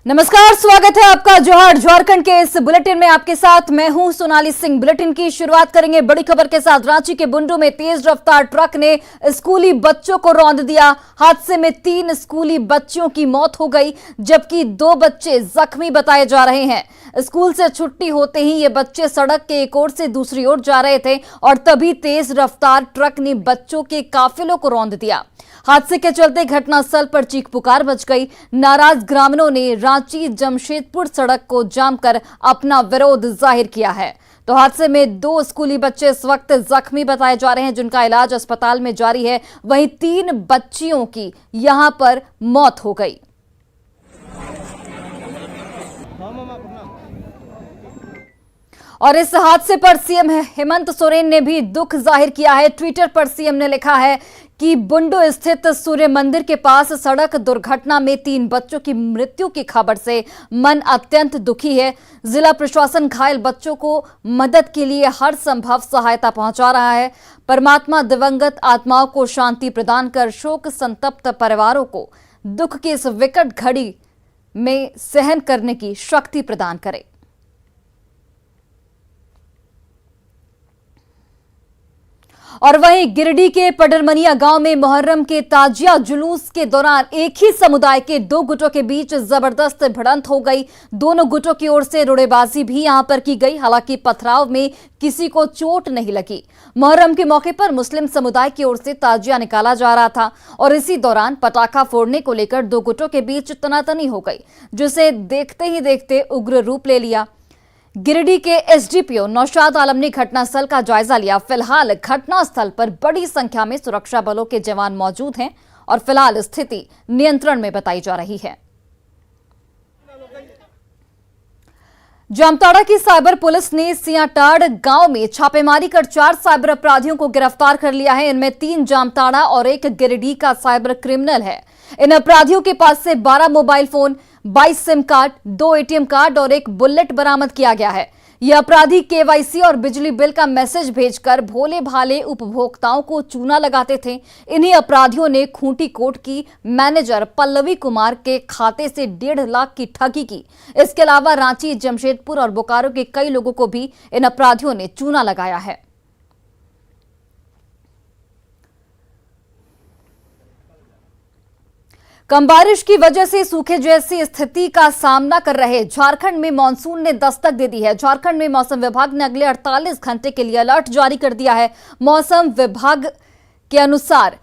नमस्कार, स्वागत है आपका जोहार झारखंड के इस बुलेटिन में। आपके साथ मैं हूं सोनाली सिंह। बुलेटिन की शुरुआत करेंगे बड़ी खबर के साथ। रांची के बुंडू में तेज रफ्तार ट्रक ने स्कूली बच्चों को रौंद दिया। हादसे में 3 स्कूली बच्चियों की मौत हो गई, जबकि 2 बच्चे जख्मी बताए जा रहे हैं। स्कूल से छुट्टी होते ही ये बच्चे सड़क के एक ओर से दूसरी ओर जा रहे थे और तभी तेज रफ्तार ट्रक ने बच्चों के काफिलों को रौंद दिया। हादसे के चलते घटनास्थल पर चीख पुकार मच गई। नाराज ग्रामीणों ने रांची जमशेदपुर सड़क को जाम कर अपना विरोध जाहिर किया है। तो हादसे में 2 स्कूली बच्चे इस वक्त जख्मी बताए जा रहे हैं, जिनका इलाज अस्पताल में जारी है। वहीं 3 बच्चियों की यहां पर मौत हो गई। और इस हादसे पर सीएम हेमंत सोरेन ने भी दुख जाहिर किया है। ट्विटर पर सीएम ने लिखा है कि बुंडू स्थित सूर्य मंदिर के पास सड़क दुर्घटना में 3 बच्चों की मृत्यु की खबर से मन अत्यंत दुखी है। जिला प्रशासन घायल बच्चों को मदद के लिए हर संभव सहायता पहुंचा रहा है। परमात्मा दिवंगत आत्माओं को शांति प्रदान कर शोक संतप्त परिवारों को दुख की इस विकट घड़ी में सहन करने की शक्ति प्रदान करे। और वहीं गिरिडीह के पडरमनिया गांव में मुहर्रम के ताजिया जुलूस के दौरान एक ही समुदाय के 2 गुटों के बीच जबरदस्त भिड़ंत हो गई। दोनों गुटों की ओर से रोड़ेबाजी भी यहां पर की गई। हालांकि पथराव में किसी को चोट नहीं लगी। मुहर्रम के मौके पर मुस्लिम समुदाय की ओर से ताजिया निकाला जा रहा था और इसी दौरान पटाखा फोड़ने को लेकर 2 गुटों के बीच तनातनी हो गई, जिसे देखते ही देखते उग्र रूप ले लिया। गिरिडीह के एसडीपीओ नौशाद आलम ने घटनास्थल का जायजा लिया। फिलहाल घटनास्थल पर बड़ी संख्या में सुरक्षा बलों के जवान मौजूद हैं और फिलहाल स्थिति नियंत्रण में बताई जा रही है। जामताड़ा की साइबर पुलिस ने सियाटाड़ गांव में छापेमारी कर 4 साइबर अपराधियों को गिरफ्तार कर लिया है। इनमें 3 जामताड़ा और 1 गिरिडीह का साइबर क्रिमिनल है। इन अपराधियों के पास से 12 mobile phone, 22 SIM card, 2 ATM card और 1 बुलेट बरामद किया गया है। ये अपराधी केवाईसी और बिजली बिल का मैसेज भेजकर भोले भाले उपभोक्ताओं को चूना लगाते थे। इन्हीं अपराधियों ने खूंटी कोट की मैनेजर पल्लवी कुमार के खाते से 1.5 लाख की ठगी की। इसके अलावा रांची, जमशेदपुर और बोकारो के कई लोगों को भी इन अपराधियों ने चूना लगाया है। कम बारिश की वजह से सूखे जैसी स्थिति का सामना कर रहे झारखंड में मानसून ने दस्तक दे दी है। झारखंड में मौसम विभाग ने अगले 48 घंटे के लिए अलर्ट जारी कर दिया है। मौसम विभाग के अनुसार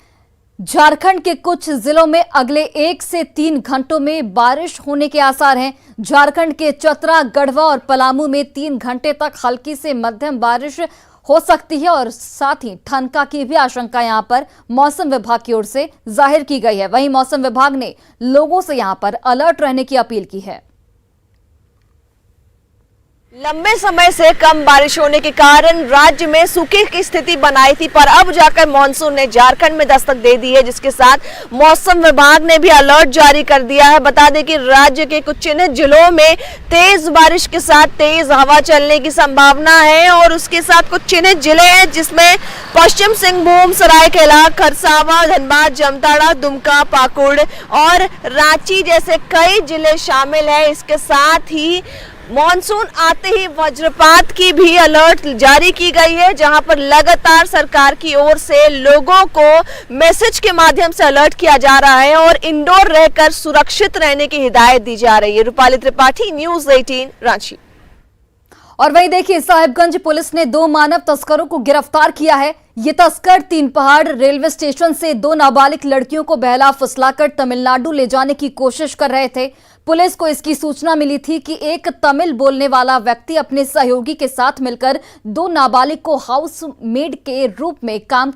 झारखंड के कुछ जिलों में अगले 1 से 3 घंटों में बारिश होने के आसार हैं। झारखंड के चतरा, गढ़वा और पलामू में 3 घंटे तक हल्की से मध्यम बारिश हो सकती है और साथ ही ठनका की भी आशंका यहां पर मौसम विभाग की ओर से जाहिर की गई है। वहीं मौसम विभाग ने लोगों से यहां पर अलर्ट रहने की अपील की है। लंबे समय से कम बारिश होने के कारण राज्य में सूखे की स्थिति बनाई थी, पर अब जाकर मानसून ने झारखंड में दस्तक दे दी है, जिसके साथ मौसम विभाग ने भी अलर्ट जारी कर दिया है। बता दें कि राज्य के कुछ चिन्हित जिलों में तेज बारिश के साथ तेज हवा चलने की संभावना है और उसके साथ कुछ चिन्हित जिले हैं जिसमें पश्चिम सिंहभूम, सरायकेला, खरसावा, धनबाद, जामताड़ा, दुमका, पाकुड़ और रांची जैसे कई जिले शामिल है। इसके साथ ही मॉनसून आते ही वज्रपात की भी अलर्ट जारी की गई है, जहां पर लगातार सरकार की ओर से लोगों को मैसेज के माध्यम से अलर्ट किया जा रहा है और इंडोर रहकर सुरक्षित रहने की हिदायत दी जा रही है। रूपाली त्रिपाठी, न्यूज़ 18, रांची। और वही देखिए, साहिबगंज पुलिस ने 2 मानव तस्करों को गिरफ्तार किया है। ये तस्कर 3 पहाड़ रेलवे स्टेशन से 2 नाबालिग लड़कियों को बहला फुसलाकर तमिलनाडु ले जाने की कोशिश कर रहे थे। पुलिस को इसकी सूचना मिली थी कि एक तमिल बोलने वाला व्यक्ति अपने सहयोगी के साथ मिलकर 2 नाबालिग को हाउस मेड के रूप में काम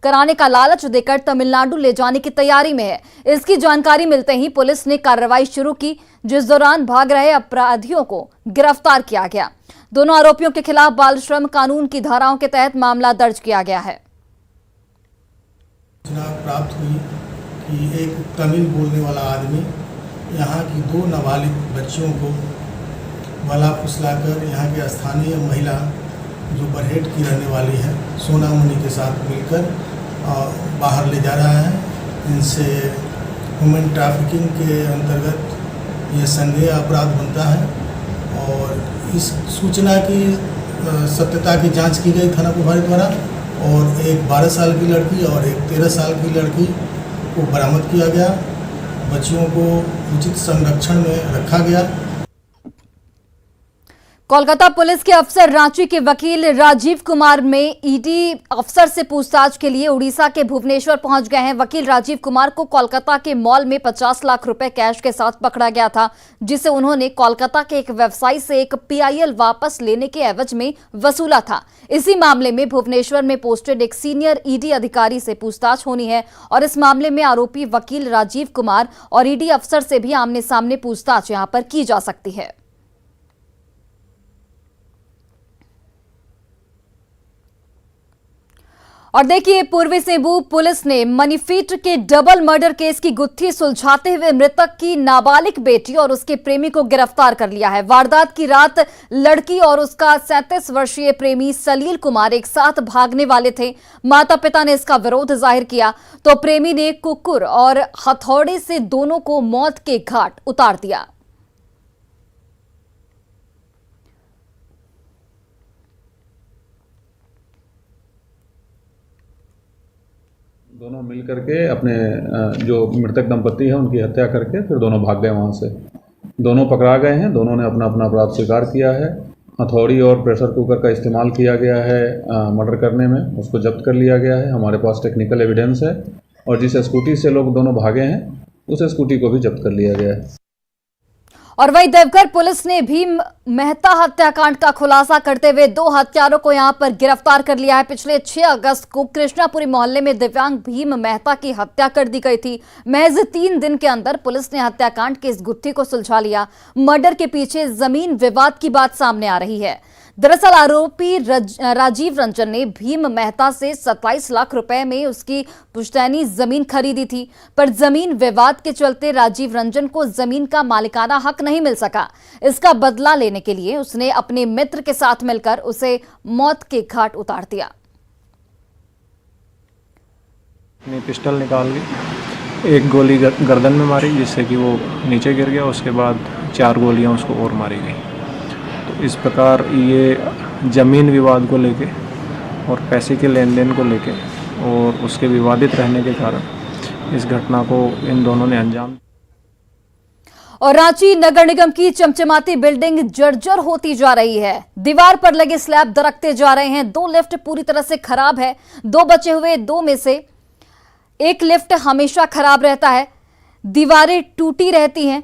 कराने का लालच देकर तमिलनाडु ले जाने की तैयारी में है। इसकी जानकारी मिलते ही पुलिस ने कार्रवाई शुरू की, जिस दौरान भाग रहे अपराधियों को गिरफ्तार किया गया। दोनों आरोपियों के खिलाफ बाल श्रम कानून की धाराओं के तहत मामला दर्ज किया गया है। प्राप्त हुई कि एक तमिल बोलने वाला आदमी यहाँ की 2 नाबालिग बच्चियों को भला फुसलाकर यहाँ के स्थानीय महिला जो बरहेट की रहने वाली है सोनामणि के साथ मिलकर बाहर ले जा रहा है। इनसे ह्यूमन ट्रैफिकिंग के अंतर्गत ये संज्ञेय अपराध बनता है। और इस सूचना की सत्यता की जांच की गई थाना प्रभारी द्वारा और एक 12 साल की लड़की और एक 13 साल की लड़की को बरामद किया गया। बच्चियों को उचित संरक्षण में रखा गया। कोलकाता पुलिस के अफसर रांची के वकील राजीव कुमार में ईडी अफसर से पूछताछ के लिए उड़ीसा के भुवनेश्वर पहुंच गए हैं। वकील राजीव कुमार को कोलकाता के मॉल में 50 लाख रुपए कैश के साथ पकड़ा गया था, जिसे उन्होंने कोलकाता के एक व्यवसायी से एक पीआईएल वापस लेने के एवज में वसूला था। इसी मामले में भुवनेश्वर में पोस्टेड एक सीनियर ईडी अधिकारी से पूछताछ होनी है और इस मामले में आरोपी वकील राजीव कुमार और ईडी अफसर से भी आमने सामने पूछताछ यहां पर की जा सकती है। और देखिए, पूर्वी सिंहभूम पुलिस ने मनीफीट के डबल मर्डर केस की गुत्थी सुलझाते हुए मृतक की नाबालिग बेटी और उसके प्रेमी को गिरफ्तार कर लिया है। वारदात की रात लड़की और उसका 37 वर्षीय प्रेमी सलील कुमार एक साथ भागने वाले थे। माता पिता ने इसका विरोध जाहिर किया तो प्रेमी ने कुकुर और हथौड़े से दोनों को मौत के घाट उतार दिया। दोनों मिल करके अपने जो मृतक दंपति है उनकी हत्या करके फिर दोनों भाग गए वहाँ से। दोनों पकड़ा गए हैं। दोनों ने अपना अपना अपराध स्वीकार किया है। हथौड़ी और प्रेशर कुकर का इस्तेमाल किया गया है मर्डर करने में, उसको जब्त कर लिया गया है। हमारे पास टेक्निकल एविडेंस है और जिस स्कूटी से लोग दोनों भागे हैं उस स्कूटी को भी जब्त कर लिया गया है। और वहीं देवघर पुलिस ने भीम मेहता हत्याकांड का खुलासा करते हुए 2 हत्यारों को यहां पर गिरफ्तार कर लिया है। पिछले 6 अगस्त को कृष्णापुरी मोहल्ले में दिव्यांग भीम मेहता की हत्या कर दी गई थी। महज 3 दिन के अंदर पुलिस ने हत्याकांड की इस गुत्थी को सुलझा लिया। मर्डर के पीछे जमीन विवाद की बात सामने आ रही है। दरअसल आरोपी राजीव रंजन ने भीम मेहता से 27 लाख रुपए में उसकी पुश्तैनी जमीन खरीदी थी, पर जमीन विवाद के चलते राजीव रंजन को जमीन का मालिकाना हक नहीं मिल सका। इसका बदला लेने के लिए उसने अपने मित्र के साथ मिलकर उसे मौत के घाट उतार दिया। पिस्टल निकाल के एक गोली गर्दन में मारी जिससे कि वो नीचे गिर गया। उसके बाद 4 गोलियां उसको और मारी गई। तो इस प्रकार ये ज़मीन विवाद को लेके और पैसे के लेन देन को लेके और उसके विवादित रहने के कारण इस घटना को इन दोनों ने अंजाम। और रांची नगर निगम की चमचमाती बिल्डिंग जर्जर होती जा रही है। दीवार पर लगे स्लैब दरकते जा रहे हैं। 2 लिफ्ट पूरी तरह से खराब है। 2 बचे हुए 2 में से एक लिफ्ट हमेशा खराब रहता है। दीवारें टूटी रहती हैं।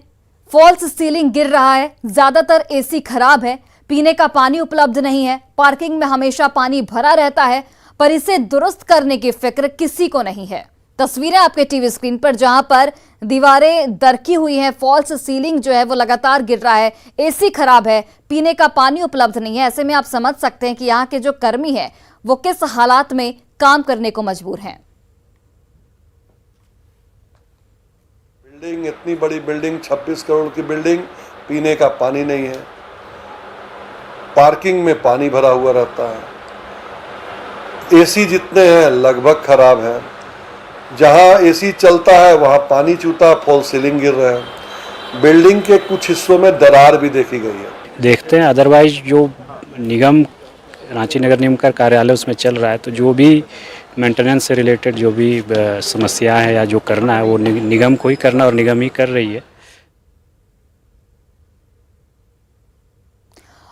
फॉल्स सीलिंग गिर रहा है। ज्यादातर एसी खराब है। पीने का पानी उपलब्ध नहीं है। पार्किंग में हमेशा पानी भरा रहता है, पर इसे दुरुस्त करने की फिक्र किसी को नहीं है। तस्वीरें आपके टीवी स्क्रीन पर, जहां पर दीवारें दरकी हुई हैं, फॉल्स सीलिंग जो है वो लगातार गिर रहा है, एसी खराब है, पीने का पानी उपलब्ध नहीं है। ऐसे में आप समझ सकते हैं कि यहाँ के जो कर्मी हैं वो किस हालात में काम करने को मजबूर हैं। बिल्डिंग, इतनी बड़ी बिल्डिंग, 26 करोड़ की बिल्डिंग, पीने का पानी नहीं है। पार्किंग में पानी भरा हुआ रहता है। एसी जितने हैं लगभग खराब है। जहां एसी चलता है वहां पानी चूता है, फॉल सीलिंग गिर रहे हैं। बिल्डिंग के कुछ हिस्सों में दरार भी देखी गई है। देखते हैं अदरवाइज जो निगम, रांची नगर निगम का कार्यालय उसमें चल रहा है, तो जो भी मेंटेनेंस से रिलेटेड जो भी समस्या है या जो करना है वो निगम को ही करना और निगम ही कर रही है।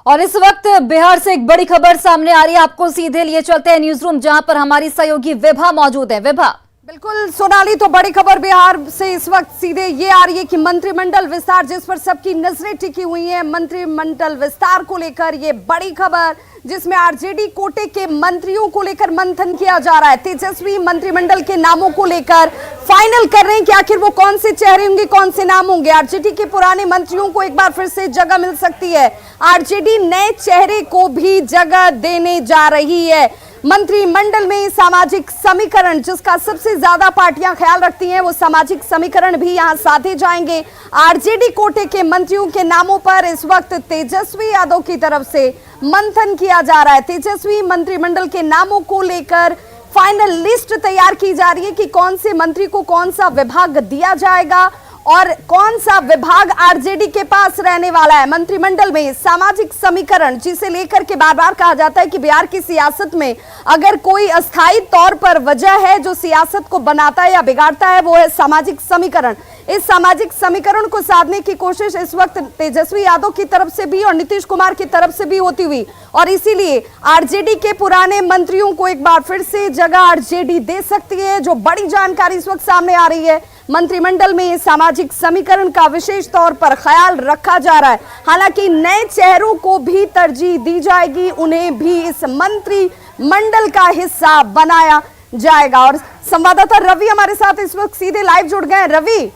और इस वक्त बिहार से एक बड़ी खबर सामने आ रही है। आपको सीधे लिए चलते हैं न्यूज रूम, जहां पर हमारी सहयोगी विभा मौजूद है। विभा। बिल्कुल सोनाली, तो बड़ी खबर बिहार से इस वक्त सीधे ये आ रही है कि मंत्रिमंडल विस्तार, जिस पर सबकी नजरें टिकी हुई हैं, मंत्रिमंडल विस्तार को लेकर ये बड़ी खबर, जिसमें आरजेडी कोटे के मंत्रियों को लेकर मंथन किया जा रहा है। तेजस्वी मंत्रिमंडल के नामों को लेकर फाइनल कर रहे हैं कि आखिर वो कौन से चेहरे होंगे, कौन से नाम होंगे। आरजेडी के पुराने मंत्रियों को एक बार फिर से जगह मिल सकती है। आरजेडी नए चेहरे को भी जगह देने जा रही है। मंत्रिमंडल में सामाजिक समीकरण, जिसका सबसे ज्यादा पार्टियां ख्याल रखती हैं, वो सामाजिक समीकरण भी यहां साधे जाएंगे। आरजेडी कोटे के मंत्रियों के नामों पर इस वक्त तेजस्वी यादव की तरफ से मंथन किया जा रहा है। तेजस्वी मंत्रिमंडल के नामों को लेकर फाइनल लिस्ट तैयार की जा रही है कि कौन से मंत्री को कौन सा विभाग दिया जाएगा और कौन सा विभाग आरजेडी के पास रहने वाला है। मंत्रिमंडल में सामाजिक समीकरण, जिसे लेकर के बार बार कहा जाता है कि बिहार की सियासत में अगर कोई अस्थायी तौर पर वजह है जो सियासत को बनाता है या बिगाड़ता है, वो है सामाजिक समीकरण। इस सामाजिक समीकरण को साधने की कोशिश इस वक्त तेजस्वी यादव की तरफ से भी और नीतीश कुमार की तरफ से भी होती हुई, और इसीलिए आरजेडी के पुराने मंत्रियों को एक बार फिर से जगह आरजेडी दे सकती है। जो बड़ी जानकारी इस वक्त सामने आ रही है, मंत्रिमंडल में सामाजिक समीकरण का विशेष तौर पर ख्याल रखा जा रहा है। हालांकि नए चेहरों को भी तरजीह दी जाएगी, उन्हें भी इस मंत्रिमंडल का हिस्सा बनाया जाएगा। और संवाददाता रवि हमारे साथ इस वक्त सीधे लाइव जुड़ गए। रवि,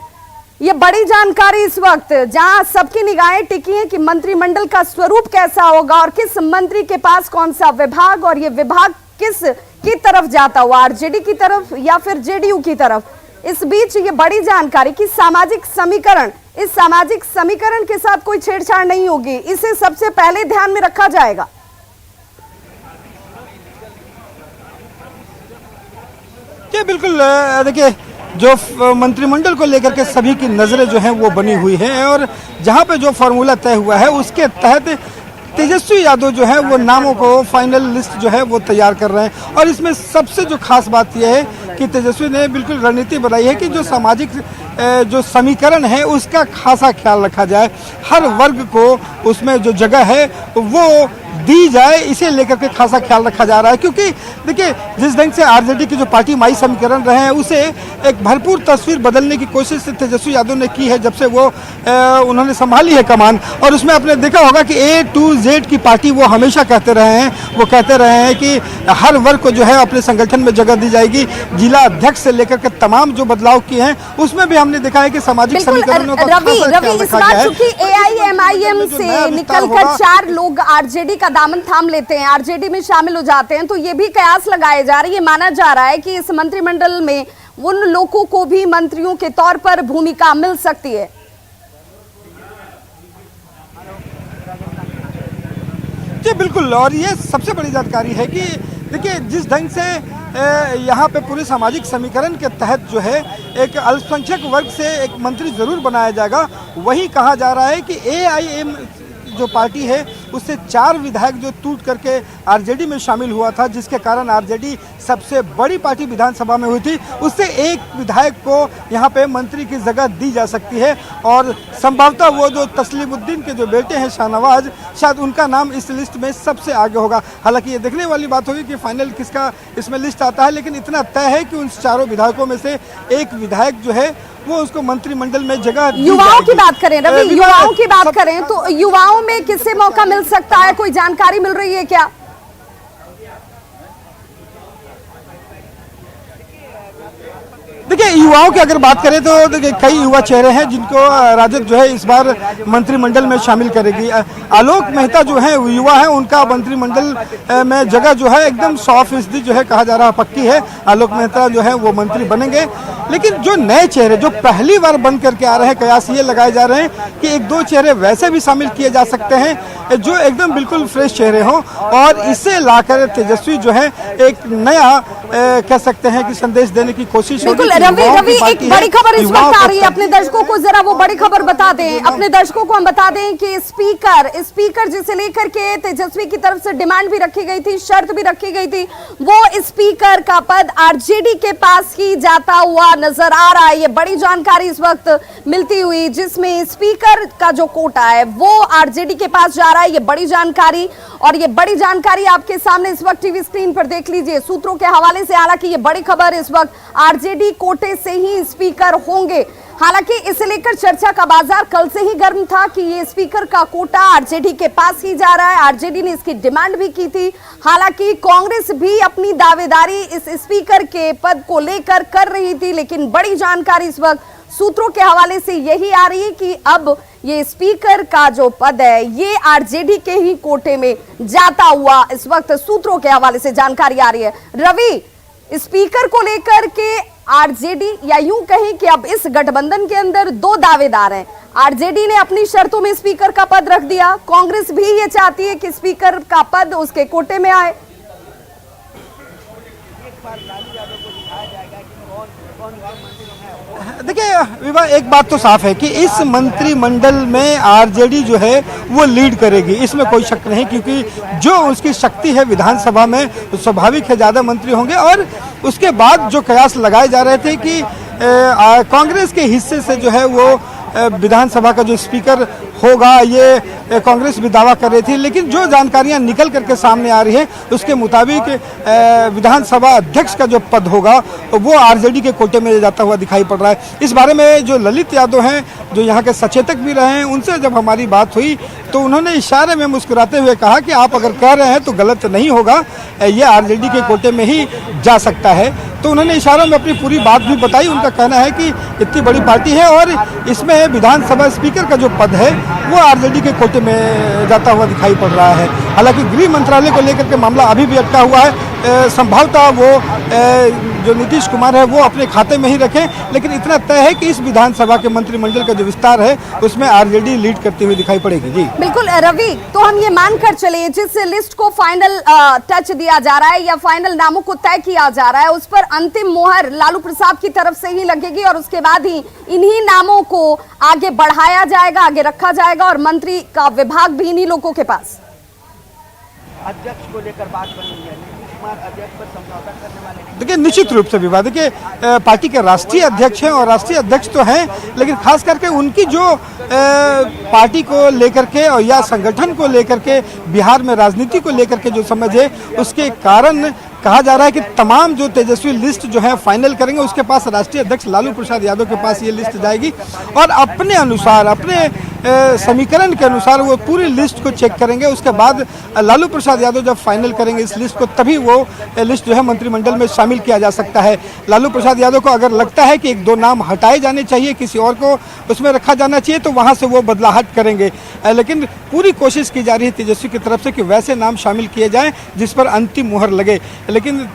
ये बड़ी जानकारी इस वक्त जहां सबकी निगाहें टिकी हैं कि मंत्रिमंडल का स्वरूप कैसा होगा और किस मंत्री के पास कौन सा विभाग, और ये विभाग किस की तरफ जाता हुआ, आरजेडी की तरफ या फिर जेडीयू की तरफ। इस बीच ये बड़ी जानकारी कि सामाजिक समीकरण, इस सामाजिक समीकरण के साथ कोई छेड़छाड़ नहीं होगी, इसे सबसे पहले ध्यान में रखा जाएगा। जी बिल्कुल, देखिए जो मंत्रिमंडल को लेकर के सभी की नज़रें जो हैं वो बनी हुई हैं, और जहां पे जो फार्मूला तय हुआ है उसके तहत तेजस्वी यादव जो है वो नामों को फाइनल लिस्ट जो है वो तैयार कर रहे हैं। और इसमें सबसे जो खास बात यह है कि तेजस्वी ने बिल्कुल रणनीति बनाई है कि जो सामाजिक जो समीकरण है उसका खासा ख्याल रखा जाए, हर वर्ग को उसमें जो जगह है वो दी जाए, इसे लेकर के खासा ख्याल रखा जा रहा है। क्योंकि देखिए, जिस ढंग से आरजेडी की जो पार्टी माई समीकरण रहे हैं उसे एक भरपूर तस्वीर बदलने की कोशिश तेजस्वी यादव ने की है जब से वो उन्होंने संभाली है कमान। और उसमें आपने देखा होगा कि A to Z की पार्टी वो हमेशा कहते रहे हैं, वो कहते रहे हैं कि हर वर्ग को जो है अपने संगठन में जगह दी जाएगी। जिला अध्यक्ष से लेकर के तमाम जो बदलाव किए हैं उसमें भी हमने देखा है कि सामाजिक समीकरणों का रवि, इस बार चूंकि AIMIM से निकलकर 4 लोग आरजेडी का दामन थाम लेते हैं, आरजेडी में शामिल हो जाते हैं, तो ये भी कयास लगाए जा रहे हैं। ये माना जा रहा है कि इस मंत्रिमंडल में उन लोगों को भी मंत्रियों के तौर पर भूमिका मिल सकती है। जी बिल्कुल, और ये सबसे बड़ी जानकारी है कि देखिए, जिस ढंग से यहाँ पे पूरे सामाजिक समीकरण के तहत जो है एक अल्पसंख्यक वर्ग से एक मंत्री जरूर बनाया जाएगा, वही कहा जा रहा है कि AIM जो पार्टी है उससे 4 विधायक जो टूट करके आरजेडी में शामिल हुआ था, जिसके कारण आरजेडी सबसे बड़ी पार्टी विधानसभा में हुई थी, उससे एक विधायक को यहाँ पे मंत्री की जगह दी जा सकती है। और संभवतः वो जो तस्लीमुद्दीन के जो बेटे हैं शाहनवाज, शायद उनका नाम इस लिस्ट में सबसे आगे होगा। हालांकि ये देखने वाली बात होगी कि फाइनल किसका इसमें लिस्ट आता है, लेकिन इतना तय है कि उन 4 विधायकों में से एक विधायक जो है वो उसको मंत्रिमंडल में जगह दी युवाओं की जाएगी। बात करें रवि, युवाओं की बात करें तो युवाओं में किससे मौका मिल सकता है, कोई जानकारी मिल रही है क्या? देखिए, युवाओं की अगर बात करें तो देखिए कई युवा चेहरे हैं जिनको राजद जो है इस बार मंत्रिमंडल में शामिल करेगी। आलोक मेहता जो है युवा है, उनका मंत्रिमंडल में जगह जो है एकदम 100% जो है कहा जा रहा है पक्की है। आलोक मेहता जो है वो मंत्री बनेंगे। लेकिन जो नए चेहरे जो पहली बार बन करके आ रहे हैं, कयास ये लगाए जा रहे हैं कि 1-2 चेहरे वैसे भी शामिल किए जा सकते हैं जो एकदम बिल्कुल फ्रेश चेहरे हों, और इसे लाकर तेजस्वी जो है एक नया कह सकते हैं कि संदेश देने की कोशिश होगी। रवि, एक बड़ी खबर इस वक्त आ रही है, अपने दर्शकों को जरा वो बड़ी खबर बता दें। अपने दर्शकों को हम बता दें कि स्पीकर जिसे लेकर के तेजस्वी की तरफ से डिमांड भी रखी गई थी, शर्त भी रखी गई थी, वो स्पीकर का पद आरजेडी के पास ही जाता हुआ नजर आ रहा है। ये बड़ी जानकारी इस वक्त मिलती हुई, जिसमें स्पीकर का जो कोटा है वो आरजेडी के पास जा रहा है। ये बड़ी जानकारी, और ये बड़ी जानकारी आपके सामने इस वक्त टीवी स्क्रीन पर देख लीजिए सूत्रों के हवाले से। हालांकि ये बड़ी खबर इस वक्त आरजेडी कोटे से ही स्पीकर होंगे। हालांकि इसे लेकर चर्चा का बाजार कल से ही गर्म था कि ये स्पीकर का कोटा आरजेडी के पास ही जा रहा है। आरजेडी ने इसकी डिमांड भी की थी। हालांकि कांग्रेस भी अपनी दावेदारी इस स्पीकर के पद को लेकर कर रही थी, लेकिन बड़ी जानकारी इस वक्त सूत्रों के हवाले से यही आ रही है कि अब ये स्पीकर का जो पद है ये आरजेडी के ही कोटे में जाता हुआ इस वक्त सूत्रों के हवाले से जानकारी आ रही है। रवि, स्पीकर को लेकर के आरजेडी, या यूं कहें कि अब इस गठबंधन के अंदर 2 दावेदार हैं। आरजेडी ने अपनी शर्तों में स्पीकर का पद रख दिया, कांग्रेस भी ये चाहती है कि स्पीकर का पद उसके कोटे में आए। देखिए विवाह, एक बात तो साफ है कि इस मंत्रिमंडल में आरजेडी जो है वो लीड करेगी, इसमें कोई शक नहीं, क्योंकि जो उसकी शक्ति है विधानसभा में तो स्वाभाविक है ज़्यादा मंत्री होंगे। और उसके बाद जो कयास लगाए जा रहे थे कि कांग्रेस के हिस्से से जो है वो विधानसभा का जो स्पीकर होगा, ये कांग्रेस भी दावा कर रही थी, लेकिन जो जानकारियां निकल करके सामने आ रही है उसके मुताबिक विधानसभा अध्यक्ष का जो पद होगा वो आरजेडी के कोटे में जाता हुआ दिखाई पड़ रहा है। इस बारे में जो ललित यादव हैं, जो यहाँ के सचेतक भी रहे हैं, उनसे जब हमारी बात हुई तो उन्होंने इशारे में मुस्कुराते हुए कहा कि आप अगर कह रहे हैं तो गलत नहीं होगा, ये आरजेडी के कोटे में ही जा सकता है। तो उन्होंने इशारों में अपनी पूरी बात भी बताई। उनका कहना है कि इतनी बड़ी पार्टी है और इसमें विधानसभा स्पीकर का जो पद है वो आरजेडी के कोटे में जाता हुआ दिखाई पड़ रहा है। हालांकि गृह मंत्रालय को लेकर के मामला अभी भी अटका हुआ है। संभवतः वो जो नीतीश कुमार है वो अपने खाते में ही रखें, लेकिन इतना तय है कि इस विधानसभा के मंत्रिमंडल का जो विस्तार है उसमें आरजेडी लीड करती हुई दिखाई पड़ेगी। जी बिल्कुल रवि, तो हम ये मानकर चले जिस लिस्ट को फाइनल टच दिया जा रहा है या फाइनल नामों को तय किया जा रहा है उस पर अंतिम मोहर लालू प्रसाद की तरफ से ही लगेगी और उसके बाद ही इन्हीं नामों को आगे बढ़ाया जाएगा, आगे रखा जाएगा और मंत्री का विभाग भी इन्हीं लोगों के पास। अध्यक्ष को लेकर बात बनी है, नीतीश कुमार अध्यक्ष पर समझौता करने वाले नहीं। देखिए निश्चित रूप से विवाद, देखिए पार्टी के राष्ट्रीय अध्यक्ष हैं और राष्ट्रीय अध्यक्ष तो हैं, लेकिन खास करके उनकी जो पार्टी को लेकर के और या संगठन को लेकर के बिहार में राजनीति को लेकर के जो समझ है उसके कारण कहा जा रहा है कि तमाम जो तेजस्वी लिस्ट जो है फाइनल करेंगे उसके पास राष्ट्रीय अध्यक्ष लालू प्रसाद यादव के पास ये लिस्ट जाएगी और अपने अनुसार, अपने समीकरण के अनुसार वो पूरी लिस्ट को चेक करेंगे। उसके बाद लालू प्रसाद यादव जब फाइनल करेंगे इस लिस्ट को तभी वो लिस्ट जो है मंत्रिमंडल में शामिल किया जा सकता है। लालू प्रसाद यादव को अगर लगता है कि एक दो नाम हटाए जाने चाहिए, किसी और को उसमें रखा जाना चाहिए, तो वहाँ से वो बदलाहट करेंगे, लेकिन पूरी कोशिश की जा रही है तेजस्वी की तरफ से कि वैसे नाम शामिल किए जाएं जिस पर अंतिम मुहर लगे। लेकिन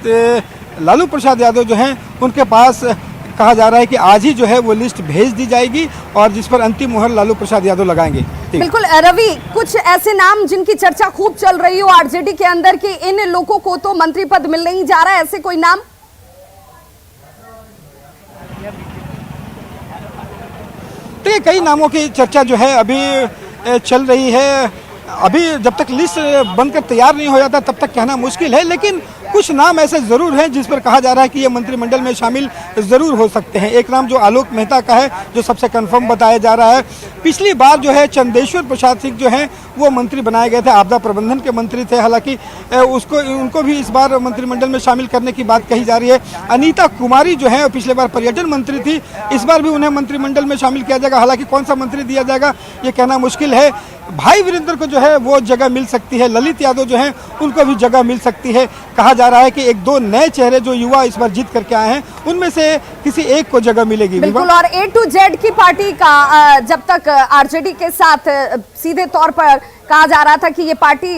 लालू प्रसाद यादव जो हैं उनके पास कहा जा रहा है कि आज ही जो है वो लिस्ट भेज दी जाएगी और जिस पर अंतिम मुहर लालू प्रसाद यादव लगाएंगे। बिल्कुल रवि, कुछ ऐसे नाम जिनकी चर्चा खूब चल रही हो आरजेडी के अंदर कि इन लोगों को तो मंत्री पद मिल नहीं जा रहा है, ऐसे कोई नाम? तो कई नामों की चर्चा जो है अभी चल रही है। अभी जब तक लिस्ट बनकर तैयार नहीं हो जाता तब तक कहना मुश्किल है, लेकिन कुछ नाम ऐसे जरूर हैं जिस पर कहा जा रहा है कि ये मंत्रिमंडल में शामिल जरूर हो सकते हैं। एक नाम जो आलोक मेहता का है जो सबसे कंफर्म बताया जा रहा है। पिछली बार जो है चंदेश्वर प्रसाद सिंह जो हैं वो मंत्री बनाए गए थे, आपदा प्रबंधन के मंत्री थे, हालांकि उनको भी इस बार मंत्रिमंडल में शामिल करने की बात कही जा रही है। अनीता कुमारी जो है पिछले बार पर्यटन मंत्री थी, इस बार भी उन्हें मंत्रिमंडल में शामिल किया जाएगा, हालांकि कौन सा मंत्री दिया जाएगा ये कहना मुश्किल है। भाई वीरेंद्र को जो है वो जगह मिल सकती है, ललित यादव जो हैं उनको भी जगह मिल सकती है। कहा जा रहा है कि एक दो नए चेहरे जो युवा इस बार जीत करके आए हैं उनमें से किसी एक को जगह मिलेगी। बिल्कुल, और A to Z की पार्टी का जब तक आरजेडी के साथ सीधे तौर पर कहा जा रहा था कि ये पार्टी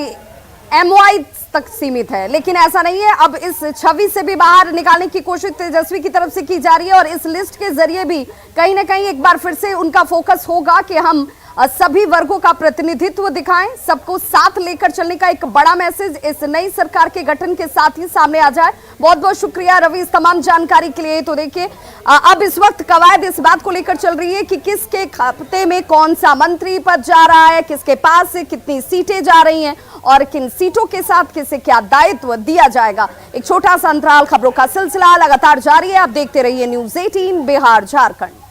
MY तक सीमित है, लेकिन ऐसा नहीं है। अब इस छवि से भी बाहर निकालने की कोशिश तेजस्वी की तरफ से की जा रही है और इस लिस्ट के जरिए भी कहीं ना कहीं एक बार फिर से उनका फोकस होगा कि हम सभी वर्गों का प्रतिनिधित्व दिखाएं, सबको साथ लेकर चलने का एक बड़ा मैसेज इस नई सरकार के गठन के साथ ही सामने आ जाए। बहुत बहुत शुक्रिया रवि इस तमाम जानकारी के लिए। तो देखिए अब इस वक्त कवायद इस बात को लेकर चल रही है कि किसके खाते में कौन सा मंत्री पद जा रहा है, किसके पास से कितनी सीटें जा रही हैं और किन सीटों के साथ किसे क्या दायित्व दिया जाएगा। एक छोटा सा अंतराल, खबरों का सिलसिला लगातार जारी है। आप देखते रहिए न्यूज़ 18 बिहार झारखंड।